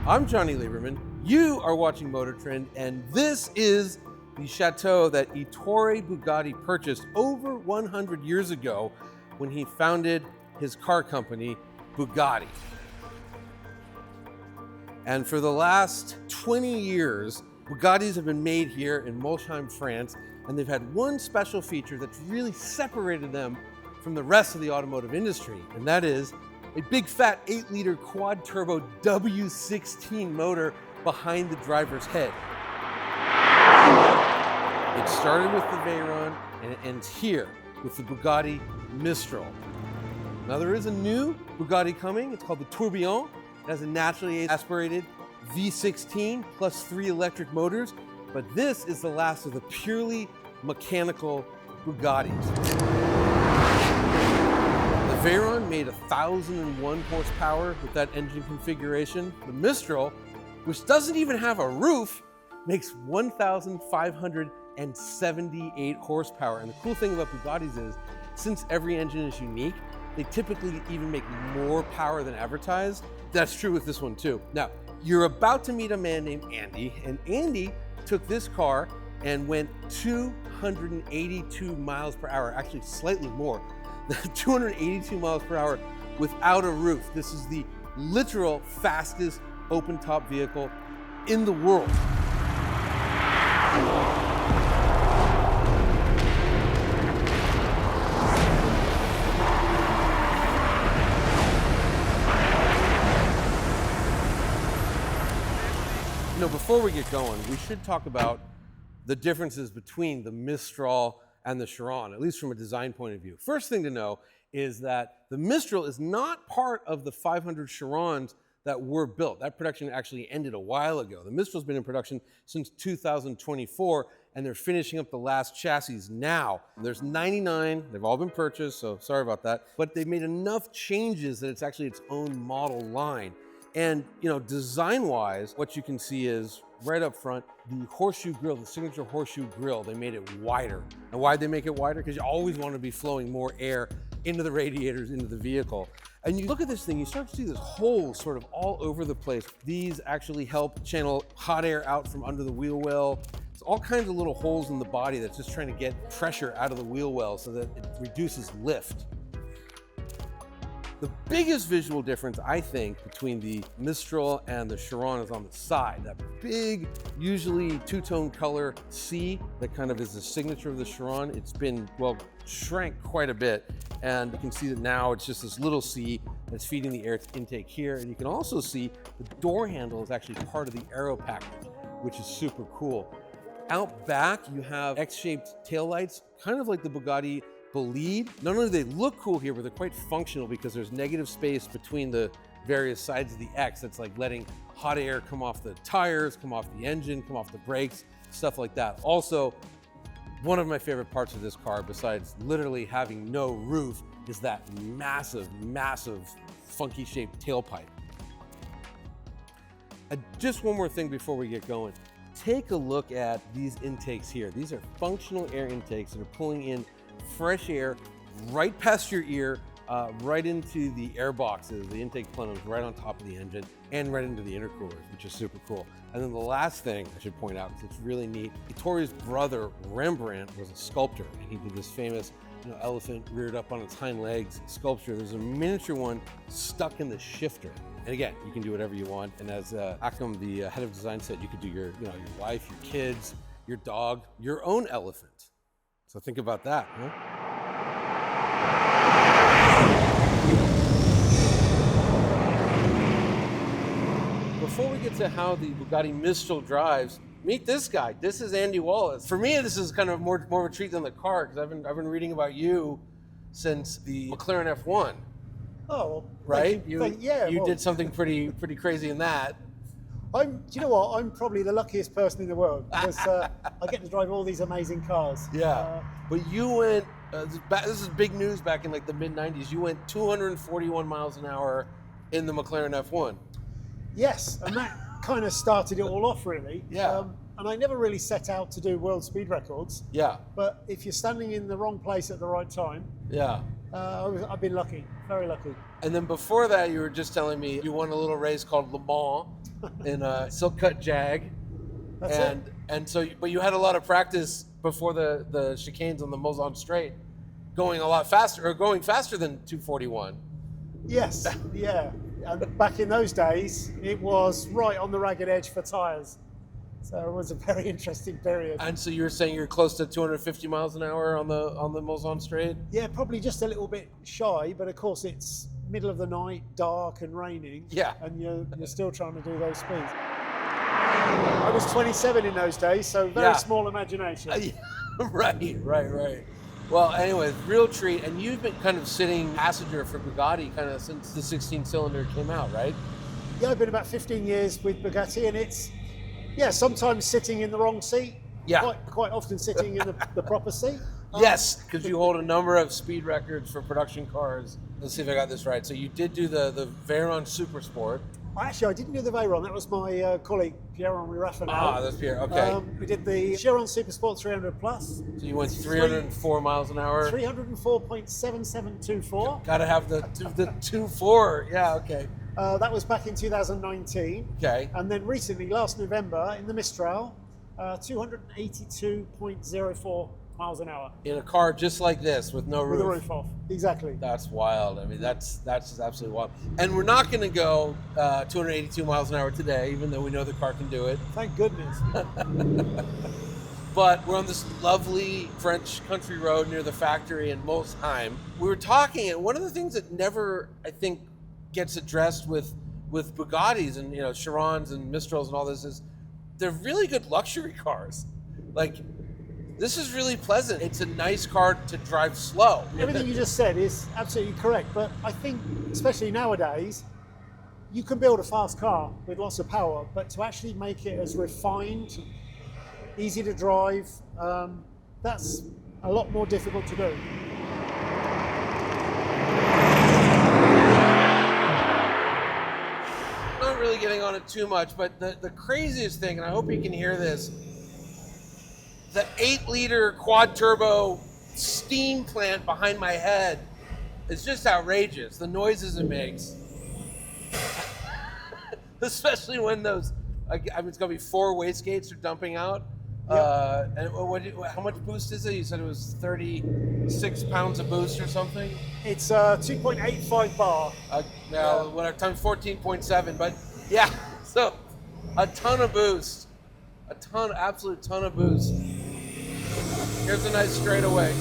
I'm Jonny Lieberman. You are watching MotorTrend, and this is the chateau that Ettore Bugatti purchased over 100 years ago when he founded his car company, Bugatti. And for the last 20 years, Bugattis have been made here in Molsheim, France, and they've had one special feature that's really separated them from the rest of the automotive industry, and that is a big fat 8-liter quad-turbo W-16 motor behind the driver's head. It started with the Veyron and it ends here with the Bugatti Mistral. Now there is a new Bugatti coming. It's called the Tourbillon. It has a naturally aspirated V16 plus 3 electric motors, but this is the last of the purely mechanical Bugattis. The Veyron made 1,001 horsepower with that engine configuration. The Mistral, which doesn't even have a roof, makes 1,578 horsepower. And the cool thing about Bugattis is, since every engine is unique, they typically even make more power than advertised. That's true with this one too. Now, you're about to meet a man named Andy, and Andy took this car and went 282 miles per hour, actually slightly more. 282 miles per hour without a roof. This is the literal fastest open top vehicle in the world. You know, before we get going, we should talk about the differences between the Mistral and the Chiron, at least from a design point of view. First thing to know is that the Mistral is not part of the 500 Chirons that were built. That production actually ended a while ago. The Mistral's been in production since 2024, and they're finishing up the last chassis now. There's 99, they've all been purchased, so sorry about that. But they've made enough changes that it's actually its own model line. And you know, design-wise, what you can see is right up front, the horseshoe grille, the signature horseshoe grille, they made it wider. And why'd they make it wider? Because you always want to be flowing more air into the radiators, into the vehicle. And you look at this thing, you start to see this holes sort of all over the place. These actually help channel hot air out from under the wheel well. It's all kinds of little holes in the body that's just trying to get pressure out of the wheel well so that it reduces lift. The biggest visual difference, I think, between the Mistral and the Chiron is on the side. That big, usually two-tone color C that kind of is the signature of the Chiron. It's been, well, shrank quite a bit. And you can see that now it's just this little C that's feeding the air intake here. And you can also see the door handle is actually part of the aero package, which is super cool. Out back, you have X-shaped taillights, kind of like the Bugatti Bolide. Not only do they look cool here, but they're quite functional because there's negative space between the various sides of the X that's like letting hot air come off the tires, come off the engine, come off the brakes, stuff like that. Also, one of my favorite parts of this car, besides literally having no roof, is that massive, massive, funky shaped tailpipe. And just one more thing before we get going. Take a look at these intakes here. These are functional air intakes that are pulling in fresh air right past your ear, right into the air boxes, the intake plenums right on top of the engine, and right into the intercoolers, which is super cool. And then the last thing I should point out, because it's really neat, Ettore's brother Rembrandt was a sculptor, and he did this famous elephant reared up on its hind legs sculpture. There's a miniature one stuck in the shifter. And again, you can do whatever you want. And as Akam, the head of design, said, you could do your wife, your kids, your dog, your own elephant. So think about that, huh? Before we get to how the Bugatti Mistral drives, meet this guy. This is Andy Wallace. For me, this is kind of more of a treat than the car, because I've been reading about you since the McLaren F1. Oh, right? You well, did something pretty crazy in that. Do you know what? I'm probably the luckiest person in the world because I get to drive all these amazing cars. Yeah, but you went. This is big news. Back in like the mid '90s, you went 241 miles an hour in the McLaren F1. Yes, and that kind of started it all off, really. Yeah. And I never really set out to do world speed records. Yeah. But if you're standing in the wrong place at the right time. Yeah. I've been lucky, very lucky. And then before that, you were just telling me you won a little race called Le Mans. in a silk cut Jag. That's it. And so, but you had a lot of practice before the chicanes on the Mulsanne Straight, going a lot faster, or going faster than 241. Yes, yeah. And back in those days, it was right on the ragged edge for tyres. So it was a very interesting period. And so you were saying you're close to 250 miles an hour on the Mulsanne Straight? Yeah, probably just a little bit shy, but of course it's middle of the night, dark and raining. Yeah. And you're still trying to do those speeds. I was 27 in those days, so very small imagination. Right. Well, anyway, real treat. And you've been kind of sitting passenger for Bugatti kind of since the 16-cylinder came out, right? Yeah, I've been about 15 years with Bugatti, and it's, sometimes sitting in the wrong seat. Yeah. Quite often sitting in the proper seat. Yes, because you hold a number of speed records for production cars. Let's see if I got this right. So you did do the Veyron Super Sport. Actually, I didn't do the Veyron. That was my colleague, Pierre-Henri Raffinot. Ah, that's Pierre, okay. We did the Chiron Super Sport 300 Plus. So you went 304 miles an hour. 304.7724. Got to have the 2.4. Yeah, okay. That was back in 2019. Okay. And then recently, last November, in the Mistral, 282.04 miles an hour. In a car just like this with no roof. With the roof off. Exactly. That's wild. I mean, that's just absolutely wild. And we're not going to go 282 miles an hour today, even though we know the car can do it. Thank goodness. But we're on this lovely French country road near the factory in Molsheim. We were talking, and one of the things that never, I think, gets addressed with Bugattis and Chirons and Mistrals and all this is they're really good luxury cars. Like, this is really pleasant. It's a nice car to drive slow. Everything you just said is absolutely correct, but I think, especially nowadays, you can build a fast car with lots of power, but to actually make it as refined, easy to drive, that's a lot more difficult to do. Not really getting on it too much, but the craziest thing, and I hope you can hear this, the 8-liter quad-turbo steam plant behind my head is just outrageous. The noises it makes. Especially when those, it's going to be 4 wastegates are dumping out. Yep. And how much boost is it? You said it was 36 pounds of boost or something? It's 2.85 bar. Whatever, times 14.7. But yeah, so a ton of boost. Absolute ton of boost. Here's a nice straightaway.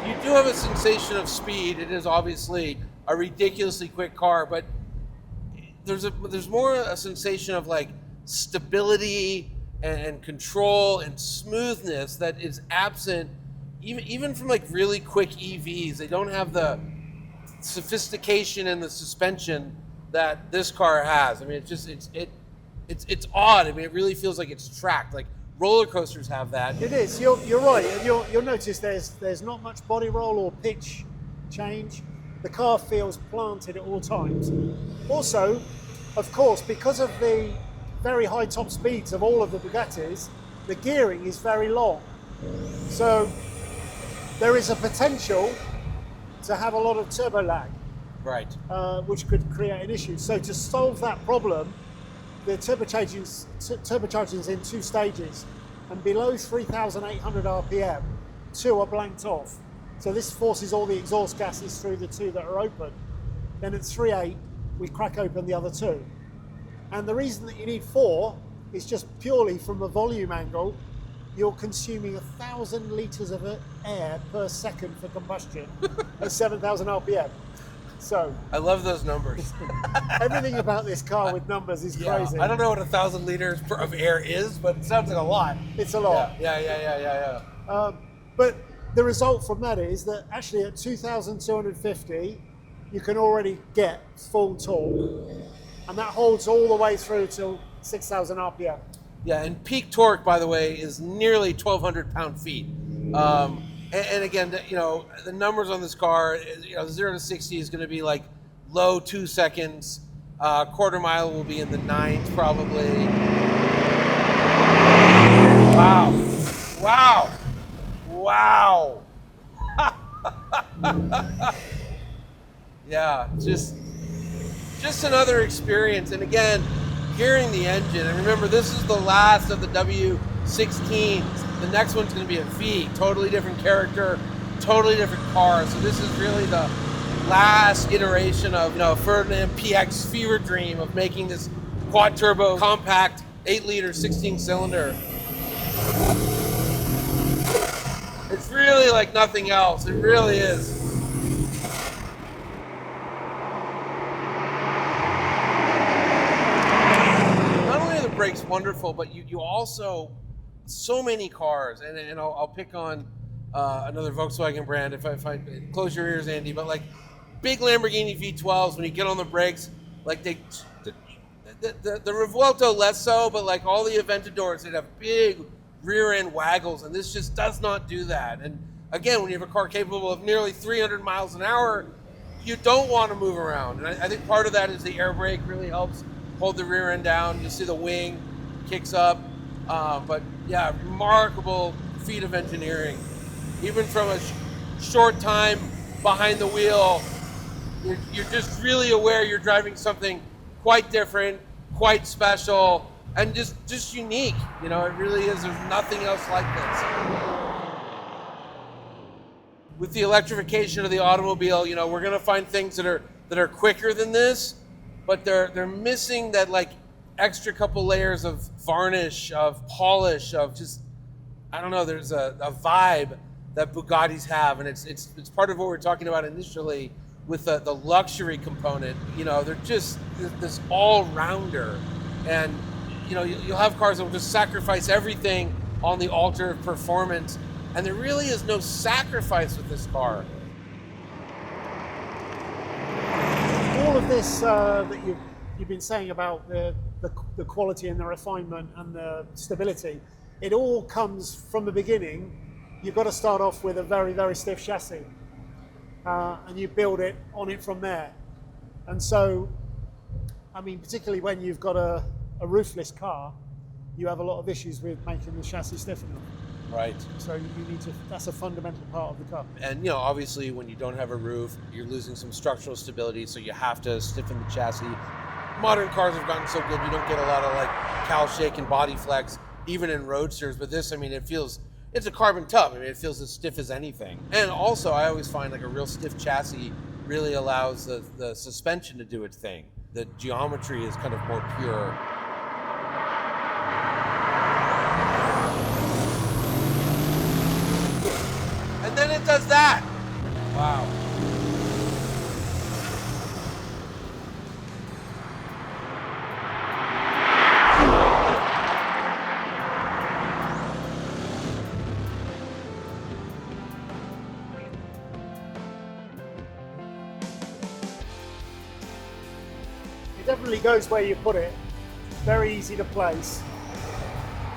You do have a sensation of speed. It is obviously a ridiculously quick car, but there's more a sensation of like stability and control and smoothness that is absent even from like really quick EVs. They don't have the sophistication in the suspension that this car has. I mean, it's odd. I mean, it really feels like it's tracked. Like roller coasters have that. It is. You're right, and you'll notice there's not much body roll or pitch change. The car feels planted at all times. Also, of course, because of the very high top speeds of all of the Bugattis, the gearing is very long. So there is a potential to have a lot of turbo lag, right? Which could create an issue. So to solve that problem, the turbocharging is in 2 stages, and below 3,800 RPM, 2 are blanked off. So this forces all the exhaust gases through the 2 that are open. Then at 3.8, we crack open the other 2. And the reason that you need 4 is just purely from a volume angle. You're consuming 1,000 litres of air per second for combustion at 7,000 RPM. So I love those numbers. Everything about this car with numbers is crazy. I don't know what 1,000 liters of air is, but it sounds like a lot. It's a lot. Yeah. But the result from that is that actually at 2,250, you can already get full torque, and that holds all the way through to 6,000 RPM. Yeah, and peak torque, by the way, is nearly 1,200 pound-feet. And again, the numbers on this car, 0 to 60 is going to be like low 2 seconds. Quarter mile will be in the 9s probably. Wow. Yeah, just another experience. And again, hearing the engine, and remember, this is the last of the W-16s. The next one's going to be a V, totally different character, totally different car. So this is really the last iteration of, Ferdinand PX fever dream of making this quad turbo compact 8-liter 16-cylinder. It's really like nothing else. It really is. Not only are the brakes wonderful, but you also, so many cars, and I'll pick on another Volkswagen brand if I close your ears, Andy, but like big Lamborghini V12s, when you get on the brakes, like the Revuelto less so, but like all the Aventadors, they'd have big rear end waggles, and this just does not do that. And again, when you have a car capable of nearly 300 miles an hour, you don't want to move around. And I think part of that is the air brake really helps hold the rear end down. You see the wing kicks up, but yeah, remarkable feat of engineering. Even from a short time behind the wheel, you're just really aware you're driving something quite different, quite special, and just unique. It really is. There's nothing else like this. With the electrification of the automobile, we're going to find things that are quicker than this, but they're missing that like extra couple layers of varnish, of polish, of just, I don't know. There's a vibe that Bugattis have, and it's part of what we're talking about initially with the luxury component. They're just this all-rounder, and you'll have cars that will just sacrifice everything on the altar of performance, and there really is no sacrifice with this car. All of this that you've been saying about the quality and the refinement and the stability, it all comes from the beginning. You've got to start off with a very, very stiff chassis, and you build it on it from there. And so, I mean, particularly when you've got a roofless car, you have a lot of issues with making the chassis stiff enough. Right. So you need to, that's a fundamental part of the car. And obviously when you don't have a roof, you're losing some structural stability, so you have to stiffen the chassis. Modern cars have gotten so good, you don't get a lot of like cowl shake and body flex, even in roadsters, but this, I mean, it's a carbon tub. I mean, it feels as stiff as anything. And also, I always find like a real stiff chassis really allows the suspension to do its thing. The geometry is kind of more pure. And then it does that. Wow. It definitely goes where you put it. Very easy to place.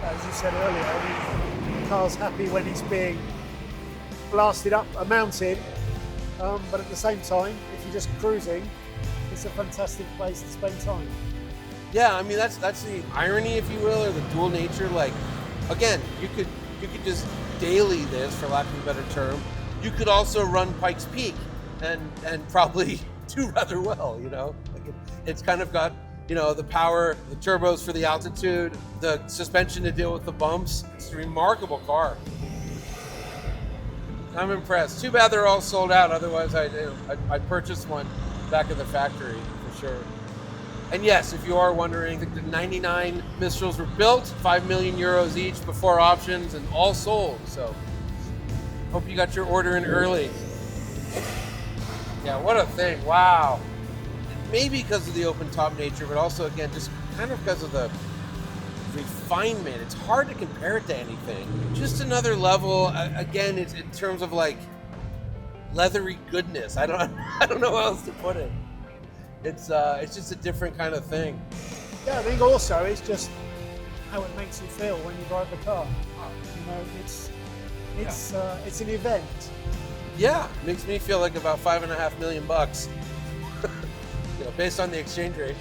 As you said earlier, I mean, the car's happy when it's being blasted up a mountain, but at the same time, if you're just cruising, it's a fantastic place to spend time. Yeah, I mean that's the irony, if you will, or the dual nature. Like, again, you could just daily this, for lack of a better term. You could also run Pikes Peak and probably do rather well. Like it's kind of got the power, the turbos for the altitude, the suspension to deal with the bumps. It's a remarkable car. I'm impressed. Too bad they're all sold out. Otherwise, I'd purchase one back at the factory for sure. And yes, if you are wondering, the 99 Mistrals were built, 5 million euros each before options, and all sold. So, hope you got your order in early. Yeah, what a thing! Wow. Maybe because of the open top nature, but also again, just kind of because of the refinement. It's hard to compare it to anything. Just another level. Again, it's in terms of like leathery goodness. I don't know how else to put it. It's just a different kind of thing. Yeah, I think also it's just how it makes you feel when you drive the car. It's an event. Yeah, makes me feel like about $5.5 million, based on the exchange rate.